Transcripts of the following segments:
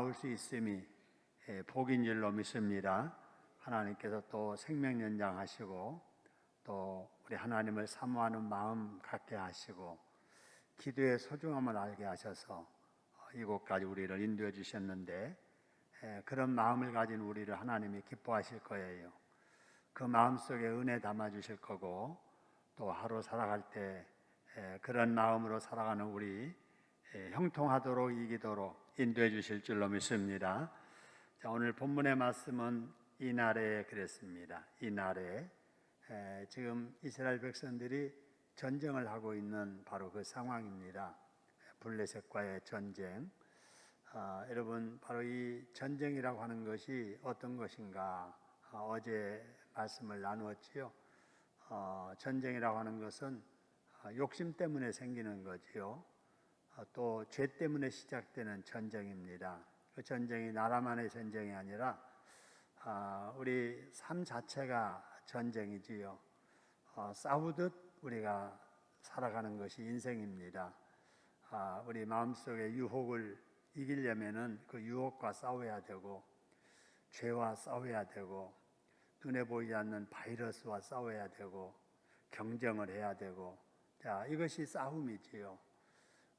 나올 수 있음이 복인 줄로 믿습니다. 하나님께서 또 생명 연장하시고 또 우리 하나님을 사모하는 마음 갖게 하시고 기도의 소중함을 알게 하셔서 이곳까지 우리를 인도해 주셨는데 그런 마음을 가진 우리를 하나님이 기뻐하실 거예요. 그 마음속에 은혜 담아 주실 거고 또 하루 살아갈 때 그런 마음으로 살아가는 우리 형통하도록 이기도록 인도해 주실 줄로 믿습니다. 자, 오늘 본문의 말씀은 이날에 그랬습니다. 이날에 지금 이스라엘 백성들이 전쟁을 하고 있는 바로 그 상황입니다. 블레셋과의 전쟁. 여러분, 바로 이 전쟁이라고 하는 것이 어떤 것인가? 어제 말씀을 나누었지요. 전쟁이라고 하는 것은 욕심 때문에 생기는 거지요. 또 죄 때문에 시작되는 전쟁입니다. 그 전쟁이 나라만의 전쟁이 아니라 우리 삶 자체가 전쟁이지요. 싸우듯 우리가 살아가는 것이 인생입니다. 우리 마음속의 유혹을 이기려면은 그 유혹과 싸워야 되고 죄와 싸워야 되고 눈에 보이지 않는 바이러스와 싸워야 되고 경쟁을 해야 되고 자, 이것이 싸움이지요.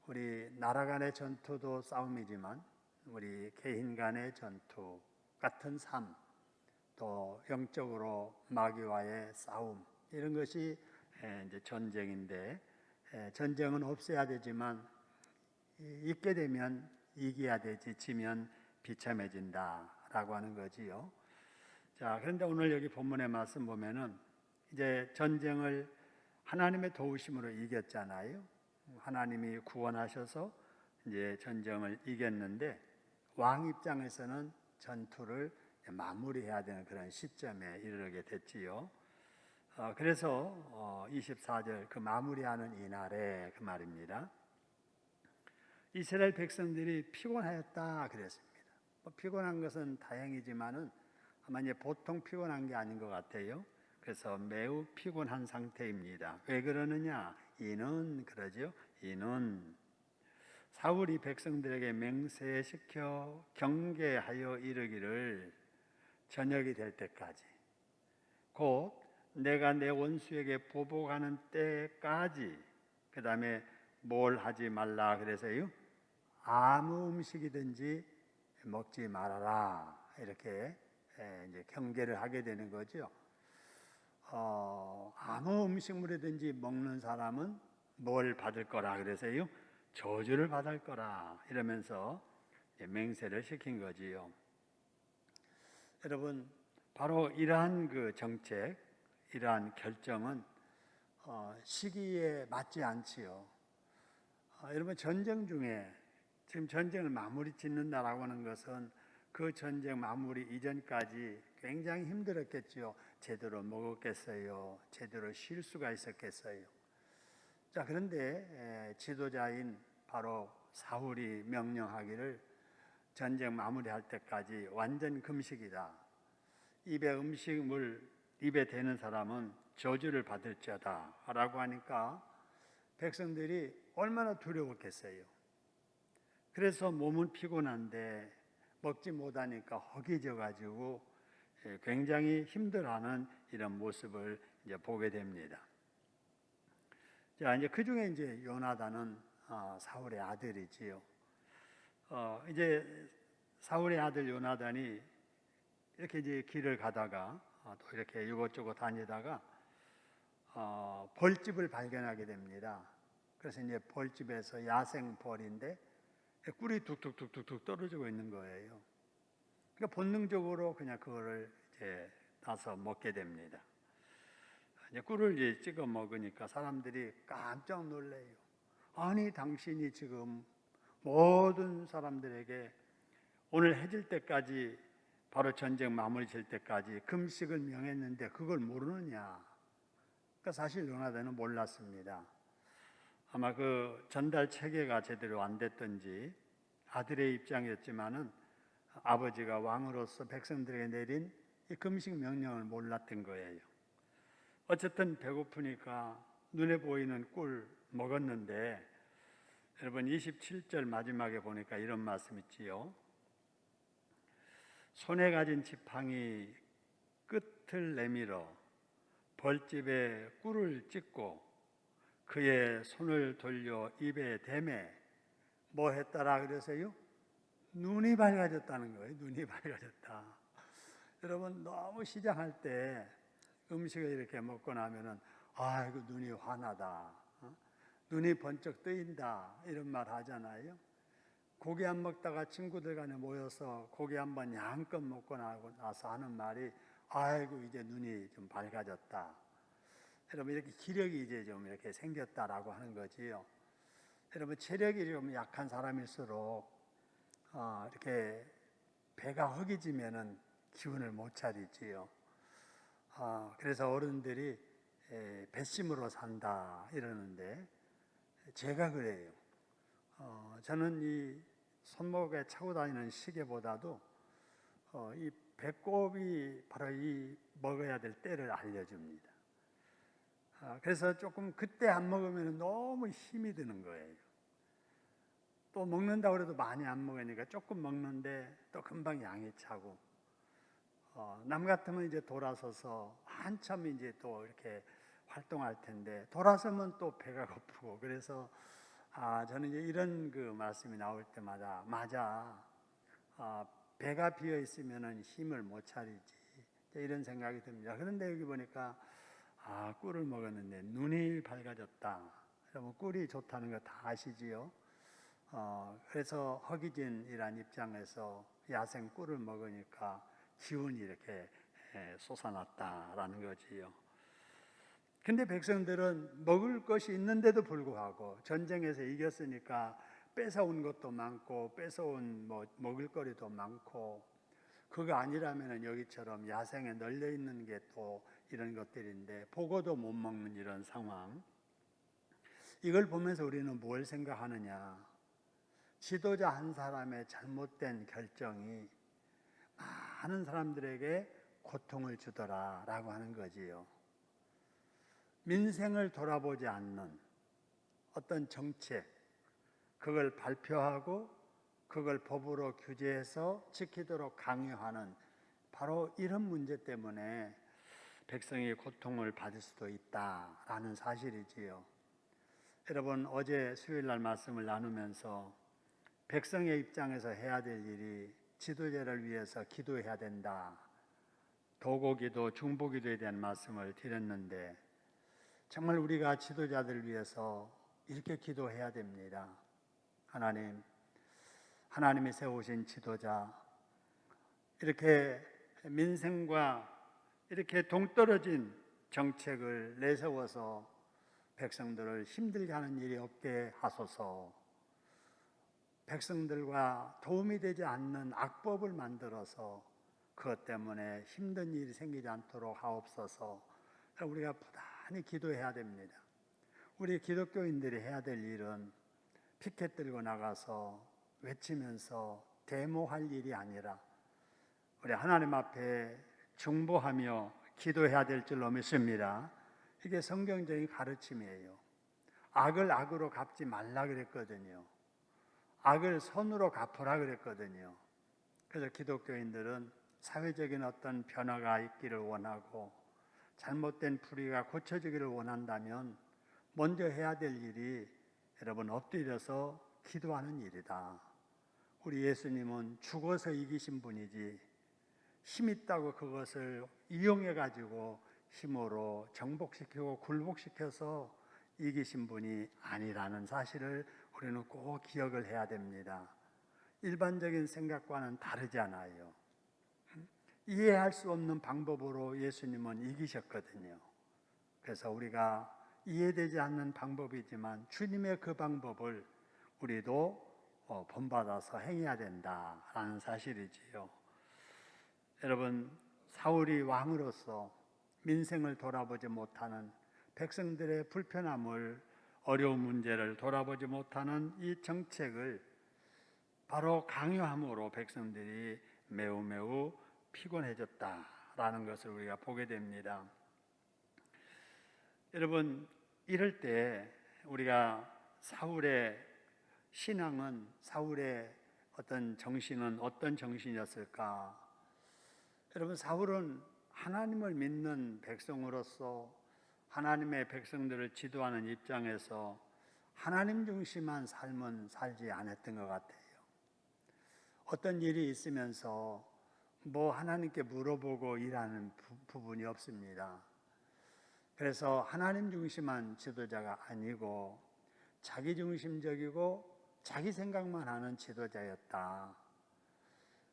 우리 나라 간의 전투도 싸움이지만 우리 개인 간의 전투 같은 삶 또 영적으로 마귀와의 싸움 이런 것이 이제 전쟁인데 전쟁은 없애야 되지만 있게 되면 이겨야 되지 지면 비참해진다라고 하는 거지요. 자, 그런데 오늘 여기 본문의 말씀 보면은 이제 전쟁을 하나님의 도우심으로 이겼잖아요. 하나님이 구원하셔서 이제 전쟁을 이겼는데 왕 입장에서는 전투를 마무리해야 되는 그런 시점에 이르게 됐지요. 그래서 24절 그 마무리하는 이날에 그 말입니다. 이스라엘 백성들이 피곤하였다 그랬습니다. 피곤한 것은 다행이지만은 아마 이제 보통 피곤한 게 아닌 것 같아요. 그래서 매우 피곤한 상태입니다. 왜 그러느냐? 이는 그러죠. 이는 사울이 백성들에게 맹세시켜 경계하여 이르기를 저녁이 될 때까지 곧 내가 내 원수에게 보복하는 때까지 그 다음에 뭘 하지 말라 그래서요. 아무 음식이든지 먹지 말아라 이렇게 이제 경계를 하게 되는 거죠. 아무 음식물이든지 먹는 사람은 뭘 받을 거라 그래서요. 저주를 받을 거라 이러면서 맹세를 시킨 거지요. 여러분, 바로 이러한 그 정책, 이러한 결정은 시기에 맞지 않지요. 여러분, 전쟁 중에 지금 전쟁을 마무리 짓는다라고 하는 것은 그 전쟁 마무리 이전까지 굉장히 힘들었겠지요. 제대로 먹었겠어요? 제대로 쉴 수가 있었겠어요? 자, 그런데 지도자인 바로 사울이 명령하기를 전쟁 마무리할 때까지 완전 금식이다. 입에 음식물 입에 대는 사람은 저주를 받을지어다 라고 하니까 백성들이 얼마나 두려웠겠어요. 그래서 몸은 피곤한데 먹지 못하니까 허기져 가지고 굉장히 힘들어하는 이런 모습을 이제 보게 됩니다. 자, 이제 그 중에 이제 요나단은 사울의 아들이지요. 이제 사울의 아들 요나단이 이렇게 이제 길을 가다가 또 이렇게 이곳저곳 다니다가 벌집을 발견하게 됩니다. 그래서 이제 벌집에서 야생 벌인데 꿀이 툭툭툭툭 떨어지고 있는 거예요. 그러니까 본능적으로 그냥 그거를 이제 따서 먹게 됩니다. 이제 꿀을 이제 찍어 먹으니까 사람들이 깜짝 놀래요. 아니, 당신이 지금 모든 사람들에게 오늘 해질 때까지 바로 전쟁 마무리 질 때까지 금식을 명했는데 그걸 모르느냐? 그러니까 사실 요나단은 몰랐습니다. 아마 그 전달 체계가 제대로 안 됐던지 아들의 입장이었지만은 아버지가 왕으로서 백성들에게 내린 이 금식 명령을 몰랐던 거예요. 어쨌든 배고프니까 눈에 보이는 꿀 먹었는데 여러분 27절 마지막에 보니까 이런 말씀 있지요. 손에 가진 지팡이 끝을 내밀어 벌집에 꿀을 찍고 그의 손을 돌려 입에 대매 뭐 했다라 그래서요? 눈이 밝아졌다는 거예요. 눈이 밝아졌다. 여러분 너무 시장할 때 음식을 이렇게 먹고 나면은 아이고 눈이 환하다, 눈이 번쩍 뜨인다 이런 말 하잖아요. 고기 안 먹다가 친구들 간에 모여서 고기 한번 양껏 먹고 나서 하는 말이 아이고 이제 눈이 좀 밝아졌다. 여러분 이렇게 기력이 이제 좀 이렇게 생겼다라고 하는 거지요. 여러분 체력이 좀 약한 사람일수록 이렇게 배가 허기지면은 기운을 못 차리지요. 그래서 어른들이 배심으로 산다 이러는데 제가 그래요. 저는 이 손목에 차고 다니는 시계보다도 이 배꼽이 바로 이 먹어야 될 때를 알려줍니다. 그래서 조금 그때 안 먹으면 너무 힘이 드는 거예요. 또 먹는다고 해도 많이 안 먹으니까 조금 먹는데 또 금방 양이 차고, 남 같으면 이제 돌아서서 한참 이제 또 이렇게 활동할 텐데 돌아서면 또 배가 고프고, 그래서 저는 이제 이런 그 말씀이 나올 때마다 맞아, 배가 비어 있으면은 힘을 못 차리지 이런 생각이 듭니다. 그런데 여기 보니까 꿀을 먹었는데 눈이 밝아졌다. 여러분 꿀이 좋다는 거 다 아시지요? 그래서 허기진이란 입장에서 야생 꿀을 먹으니까 기운이 이렇게 솟아났다라는 거지요. 근데 백성들은 먹을 것이 있는데도 불구하고 전쟁에서 이겼으니까 뺏어온 것도 많고 뺏어온 먹을 거리도 많고, 그거 아니라면 여기처럼 야생에 널려 있는 게 또 이런 것들인데 보고도 못 먹는 이런 상황. 이걸 보면서 우리는 뭘 생각하느냐? 지도자 한 사람의 잘못된 결정이 많은 사람들에게 고통을 주더라라고 하는 거지요. 민생을 돌아보지 않는 어떤 정책, 그걸 발표하고 그걸 법으로 규제해서 지키도록 강요하는 바로 이런 문제 때문에 백성이 고통을 받을 수도 있다라는 사실이지요. 여러분 어제 수요일 날 말씀을 나누면서 백성의 입장에서 해야 될 일이 지도자를 위해서 기도해야 된다, 도고기도 중보기도에 대한 말씀을 드렸는데 정말 우리가 지도자들을 위해서 이렇게 기도해야 됩니다. 하나님이 세우신 지도자, 이렇게 민생과 이렇게 동떨어진 정책을 내세워서 백성들을 힘들게 하는 일이 없게 하소서. 백성들과 도움이 되지 않는 악법을 만들어서 그것 때문에 힘든 일이 생기지 않도록 하옵소서. 우리가 부단히 기도해야 됩니다. 우리 기독교인들이 해야 될 일은 피켓 들고 나가서 외치면서 데모할 일이 아니라 우리 하나님 앞에 중보하며 기도해야 될 줄로 믿습니다. 이게 성경적인 가르침이에요. 악을 악으로 갚지 말라 그랬거든요. 악을 선으로 갚으라 그랬거든요. 그래서 기독교인들은 사회적인 어떤 변화가 있기를 원하고 잘못된 불의가 고쳐지기를 원한다면 먼저 해야 될 일이 여러분 엎드려서 기도하는 일이다. 우리 예수님은 죽어서 이기신 분이지 힘 있다고 그것을 이용해 가지고 힘으로 정복시키고 굴복시켜서 이기신 분이 아니라는 사실을 우리는 꼭 기억을 해야 됩니다. 일반적인 생각과는 다르잖아요. 이해할 수 없는 방법으로 예수님은 이기셨거든요. 그래서 우리가 이해되지 않는 방법이지만 주님의 그 방법을 우리도 본받아서 행해야 된다라는 사실이지요. 여러분 사울이 왕으로서 민생을 돌아보지 못하는, 백성들의 불편함을, 어려운 문제를 돌아보지 못하는 이 정책을 바로 강요함으로 백성들이 매우 피곤해졌다라는 것을 우리가 보게 됩니다. 여러분 이럴 때 우리가 사울의 신앙은, 사울의 어떤 정신은 어떤 정신이었을까? 여러분, 사울은 하나님을 믿는 백성으로서 하나님의 백성들을 지도하는 입장에서 하나님 중심한 삶은 살지 않았던 것 같아요. 어떤 일이 있으면서 뭐 하나님께 물어보고 일하는 부분이 없습니다. 그래서 하나님 중심한 지도자가 아니고 자기 중심적이고 자기 생각만 하는 지도자였다.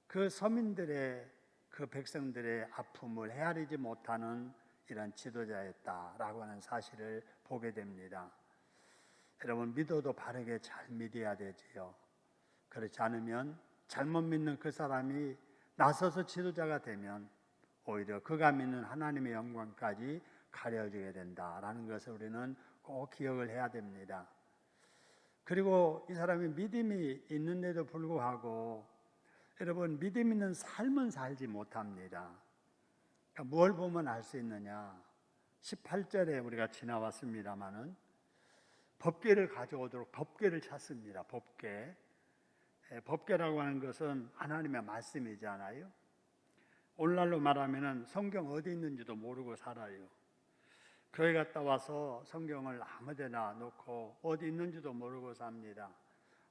그 서민들의, 그 백성들의 아픔을 헤아리지 못하는 이런 지도자였다라고 하는 사실을 보게 됩니다. 여러분, 믿어도 바르게 잘 믿어야 되지요. 그렇지 않으면 잘못 믿는 그 사람이 나서서 지도자가 되면 오히려 그가 믿는 하나님의 영광까지 가려지게 된다라는 것을 우리는 꼭 기억을 해야 됩니다. 그리고 이 사람이 믿음이 있는데도 불구하고 여러분, 믿음 있는 삶은 살지 못합니다. 그러니까 뭘 보면 알 수 있느냐? 18절에 우리가 지나왔습니다마는 법궤를 가져오도록 법궤를 찾습니다. 법궤. 법궤라고 하는 것은 하나님의 말씀이잖아요. 오늘날로 말하면 성경 어디 있는지도 모르고 살아요. 교회 갔다 와서 성경을 아무데나 놓고 어디 있는지도 모르고 삽니다.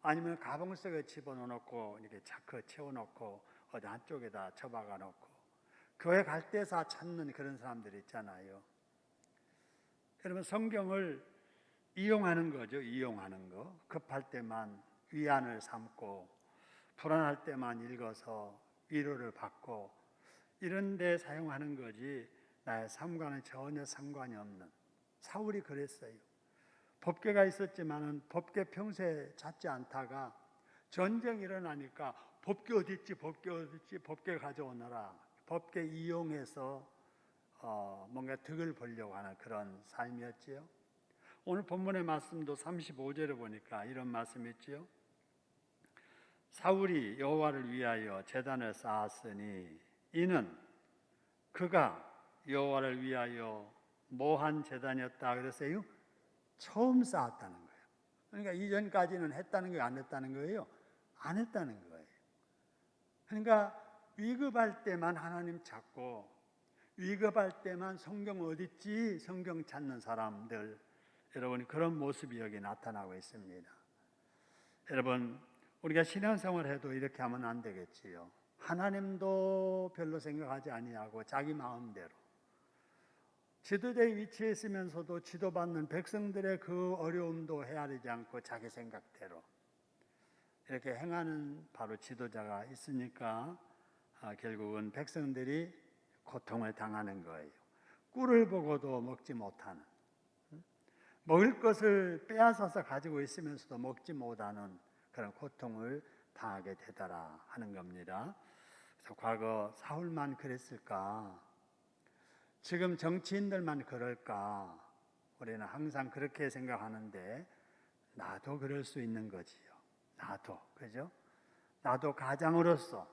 아니면 가방 속에 집어넣고 이렇게 자크 채워놓고 어디 한쪽에다 처박아 놓고 교회 갈 때서 찾는 그런 사람들 있잖아요. 여러분, 성경을 이용하는 거죠. 이용하는 거. 급할 때만 위안을 삼고 불안할 때만 읽어서 위로를 받고 이런 데 사용하는 거지 나의 삶과는 전혀 상관이 없는, 사울이 그랬어요. 법궤가 있었지만은 법궤 평소에 찾지 않다가 전쟁이 일어나니까 법궤 어디 있지? 법궤 어디 있지? 법궤 가져오너라. 법궤 이용해서 뭔가 득을 보려고 하는 그런 삶이었지요. 오늘 본문의 말씀도 35절에 보니까 이런 말씀이 있지요. 사울이 여호와를 위하여 제단을 쌓았으니 이는 그가 여호와를 위하여 뭐한 제단이었다 그랬어요? 처음 쌓았다는 거예요. 그러니까 이전까지는 했다는 거예요? 안 했다는 거예요? 안 했다는 거예요. 그러니까 위급할 때만 하나님 찾고 위급할 때만 성경 어딨지? 성경 찾는 사람들, 여러분, 그런 모습이 여기 나타나고 있습니다. 여러분, 우리가 신앙생활 해도 이렇게 하면 안 되겠지요. 하나님도 별로 생각하지 아니하고 자기 마음대로 지도자의 위치에 있으면서도 지도받는 백성들의 그 어려움도 헤아리지 않고 자기 생각대로 이렇게 행하는 바로 지도자가 있으니까 결국은 백성들이 고통을 당하는 거예요. 꿀을 보고도 먹지 못하는, 먹을 것을 빼앗아서 가지고 있으면서도 먹지 못하는 그런 고통을 당하게 되더라 하는 겁니다. 그래서 과거 사울만 그랬을까? 지금 정치인들만 그럴까? 우리는 항상 그렇게 생각하는데 나도 그럴 수 있는 거지요. 나도, 그죠? 나도 가장으로서,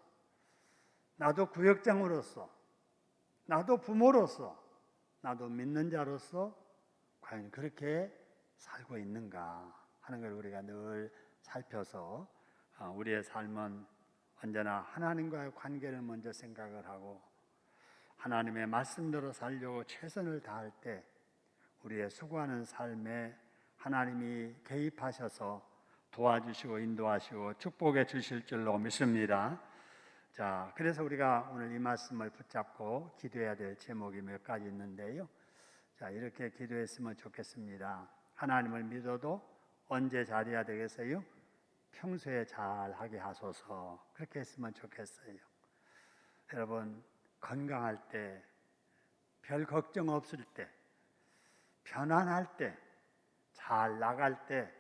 나도 구역장으로서, 나도 부모로서, 나도 믿는 자로서 과연 그렇게 살고 있는가 하는 걸 우리가 늘 살펴서 우리의 삶은 언제나 하나님과의 관계를 먼저 생각을 하고 하나님의 말씀대로 살려고 최선을 다할 때 우리의 수고하는 삶에 하나님이 개입하셔서 도와주시고 인도하시고 축복해 주실 줄로 믿습니다. 자, 그래서 우리가 오늘 이 말씀을 붙잡고 기도해야 될 제목이 몇 가지 있는데요. 자, 이렇게 기도했으면 좋겠습니다. 하나님을 믿어도 언제 잘해야 되겠어요? 평소에 잘하게 하소서. 그렇게 했으면 좋겠어요. 여러분, 건강할 때, 별 걱정 없을 때, 편안할 때, 잘 나갈 때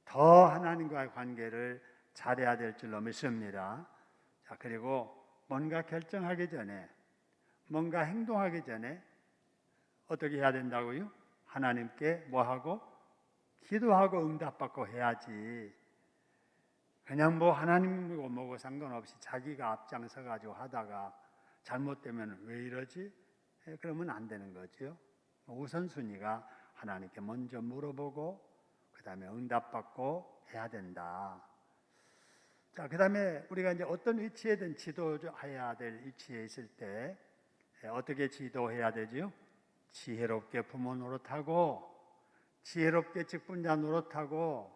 더 하나님과의 관계를 잘해야 될 줄로 믿습니다. 자, 그리고 뭔가 결정하기 전에, 뭔가 행동하기 전에 어떻게 해야 된다고요? 하나님께 뭐하고? 기도하고 응답받고 해야지. 그냥 뭐 하나님이고 뭐고 상관없이 자기가 앞장서 가지고 하다가 잘못되면 왜 이러지? 그러면 안 되는 거죠. 우선순위가 하나님께 먼저 물어보고 그 다음에 응답받고 해야 된다. 자, 그다음에 우리가 이제 어떤 위치에든 지도해야 될 위치에 있을 때 어떻게 지도해야 되지요? 지혜롭게 부모 노릇하고 지혜롭게 직분자 노릇하고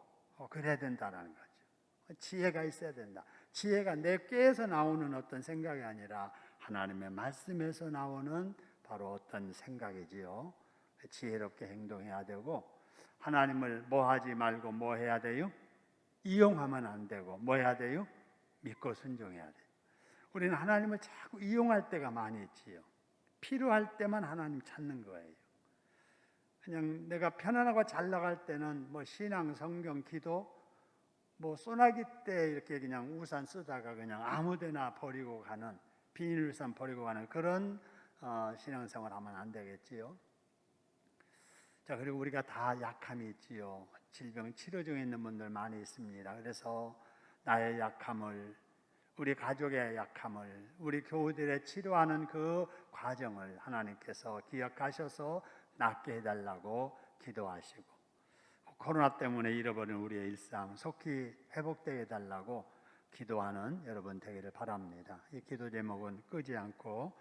그래야 된다는 거죠. 지혜가 있어야 된다. 지혜가 내 꾀에서 나오는 어떤 생각이 아니라 하나님의 말씀에서 나오는 바로 어떤 생각이지요. 지혜롭게 행동해야 되고 하나님을 뭐 하지 말고 뭐 해야 돼요? 이용하면 안 되고 뭐 해야 돼요? 믿고 순종해야 돼요. 우리는 하나님을 자꾸 이용할 때가 많이 있지요. 필요할 때만 하나님 찾는 거예요. 그냥 내가 편안하고 잘 나갈 때는 뭐 신앙, 성경, 기도, 뭐 소나기 때 이렇게 그냥 우산 쓰다가 그냥 아무데나 버리고 가는 비닐 우산 버리고 가는 그런 신앙생활 하면 안 되겠지요. 자, 그리고 우리가 다 약함이 있지요. 질병 치료 중에 있는 분들 많이 있습니다. 그래서 나의 약함을, 우리 가족의 약함을, 우리 교우들의 치료하는 그 과정을 하나님께서 기억하셔서 낫게 해달라고 기도하시고, 코로나 때문에 잃어버린 우리의 일상 속히 회복되게 해달라고 기도하는 여러분 되기를 바랍니다. 이 기도 제목은 끄지 않고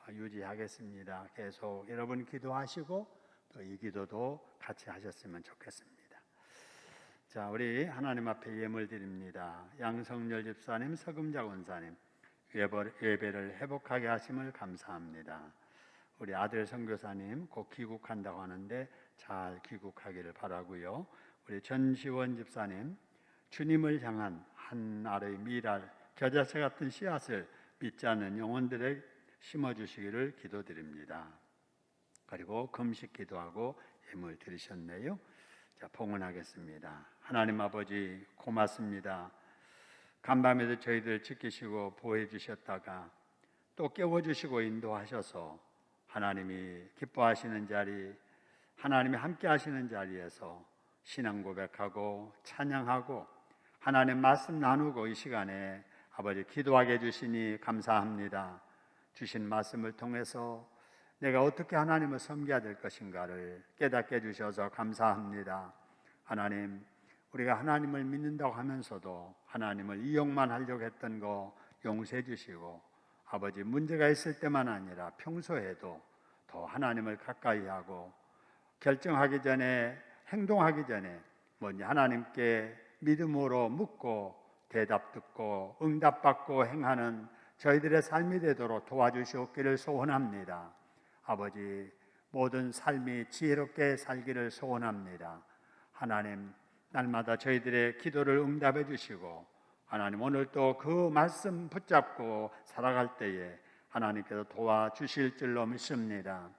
유지하겠습니다. 계속 여러분 기도하시고 또 이 기도도 같이 하셨으면 좋겠습니다. 자, 우리 하나님 앞에 예물 드립니다. 양성열 집사님, 서금자 권사님 예배를 회복하게 하심을 감사합니다. 우리 아들 선교사님 곧 귀국한다고 하는데 잘 귀국하기를 바라고요. 우리 전시원 집사님 주님을 향한 한 알의 미랄 겨자씨 같은 씨앗을 믿지 않는 영혼들에 심어주시기를 기도드립니다. 그리고 금식 기도하고 예물 드리셨네요. 자, 봉헌하겠습니다. 하나님 아버지 고맙습니다. 간밤에도 저희들 지키시고 보호해 주셨다가 또 깨워주시고 인도하셔서 하나님이 기뻐하시는 자리, 하나님이 함께 하시는 자리에서 신앙 고백하고 찬양하고 하나님 말씀 나누고 이 시간에 아버지 기도하게 해주시니 감사합니다. 주신 말씀을 통해서 내가 어떻게 하나님을 섬겨야 될 것인가를 깨닫게 해주셔서 감사합니다. 하나님, 우리가 하나님을 믿는다고 하면서도 하나님을 이용만 하려고 했던 거 용서해 주시고 아버지 문제가 있을 때만 아니라 평소에도 더 하나님을 가까이 하고 결정하기 전에 행동하기 전에 먼저 하나님께 믿음으로 묻고 대답 듣고 응답받고 행하는 저희들의 삶이 되도록 도와주시옵기를 소원합니다. 아버지 모든 삶이 지혜롭게 살기를 소원합니다. 하나님 날마다 저희들의 기도를 응답해 주시고 하나님 오늘 또 그 말씀 붙잡고 살아갈 때에 하나님께서 도와주실 줄로 믿습니다.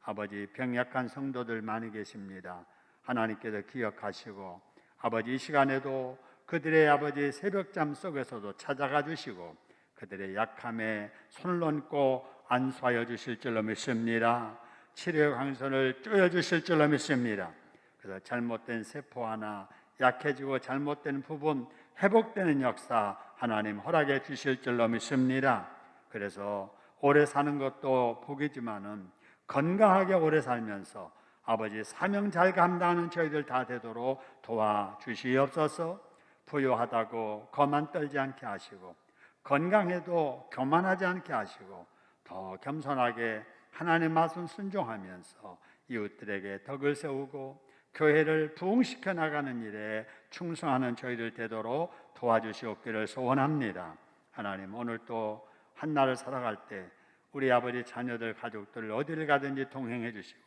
아버지 병약한 성도들 많이 계십니다. 하나님께서 기억하시고 아버지 이 시간에도 그들의 아버지 새벽잠 속에서도 찾아가 주시고 그들의 약함에 손을 얹고 안수하여 주실 줄로 믿습니다. 치료의 강선을 쪼여 주실 줄로 믿습니다. 그래서 잘못된 세포 하나 약해지고 잘못된 부분 회복되는 역사 하나님 허락해 주실 줄로 믿습니다. 그래서 오래 사는 것도 복이지만은 건강하게 오래 살면서 아버지 사명 잘 감당하는 저희들 다 되도록 도와주시옵소서. 부유하다고 거만 떨지 않게 하시고 건강해도 교만하지 않게 하시고 더 겸손하게 하나님의 말씀 순종하면서 이웃들에게 덕을 세우고 교회를 부흥시켜 나가는 일에 충성하는 저희들 되도록 도와주시옵기를 소원합니다. 하나님 오늘 또 한날을 살아갈 때 우리 아버지 자녀들 가족들 어디를 가든지 동행해 주시고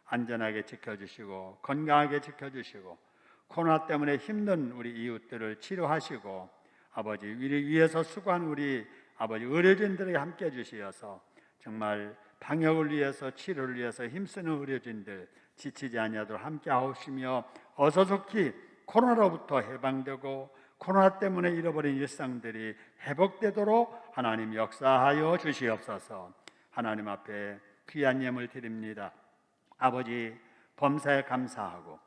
안전하게 지켜주시고 건강하게 지켜주시고 코로나 때문에 힘든 우리 이웃들을 치료하시고 아버지 위에서 수고한 우리 아버지 의료진들에게 함께 해주시어서 정말 방역을 위해서 치료를 위해서 힘쓰는 의료진들 지치지 아니하도록 함께 하옵시며 어서 좋기 코로나로부터 해방되고 코로나 때문에 잃어버린 일상들이 회복되도록 하나님 역사하여 주시옵소서. 하나님 앞에 귀한 예물 드립니다. 아버지 범사에 감사하고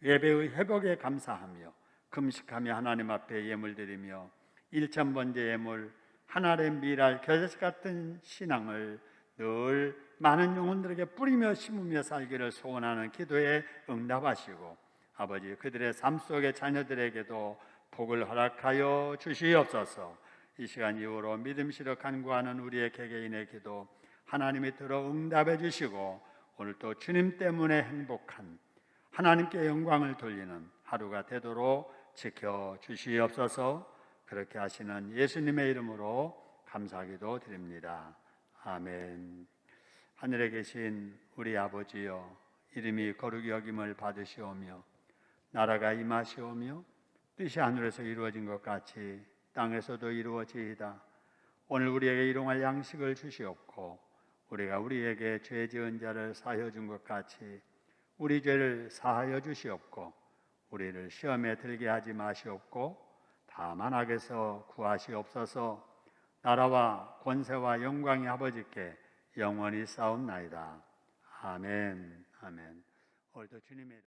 예배의 회복에 감사하며 금식하며 하나님 앞에 예물 드리며 1,000번째 예물 하나의 미랄 겨자씨 같은 신앙을 늘 많은 영혼들에게 뿌리며 심으며 살기를 소원하는 기도에 응답하시고 아버지 그들의 삶 속의 자녀들에게도 복을 허락하여 주시옵소서. 이 시간 이후로 믿음시로 간구하는 우리의 개개인의 기도 하나님이 들어 응답해 주시고 오늘도 주님 때문에 행복한 하나님께 영광을 돌리는 하루가 되도록 지켜 주시옵소서. 그렇게 하시는 예수님의 이름으로 감사기도 드립니다. 아멘. 하늘에 계신 우리 아버지여, 이름이 거룩히 여김을 받으시오며 나라가 임하시오며 뜻이 하늘에서 이루어진 것 같이 땅에서도 이루어지이다. 오늘 우리에게 일용할 양식을 주시옵고 우리가 우리에게 죄 지은 자를 사하여 준 것 같이 우리 죄를 사하여 주시옵고 우리를 시험에 들게 하지 마시옵고 다만 악에서 구하시옵소서. 나라와 권세와 영광이 아버지께 영원히 싸움나이다. 아멘. 아멘. 오늘도 주님의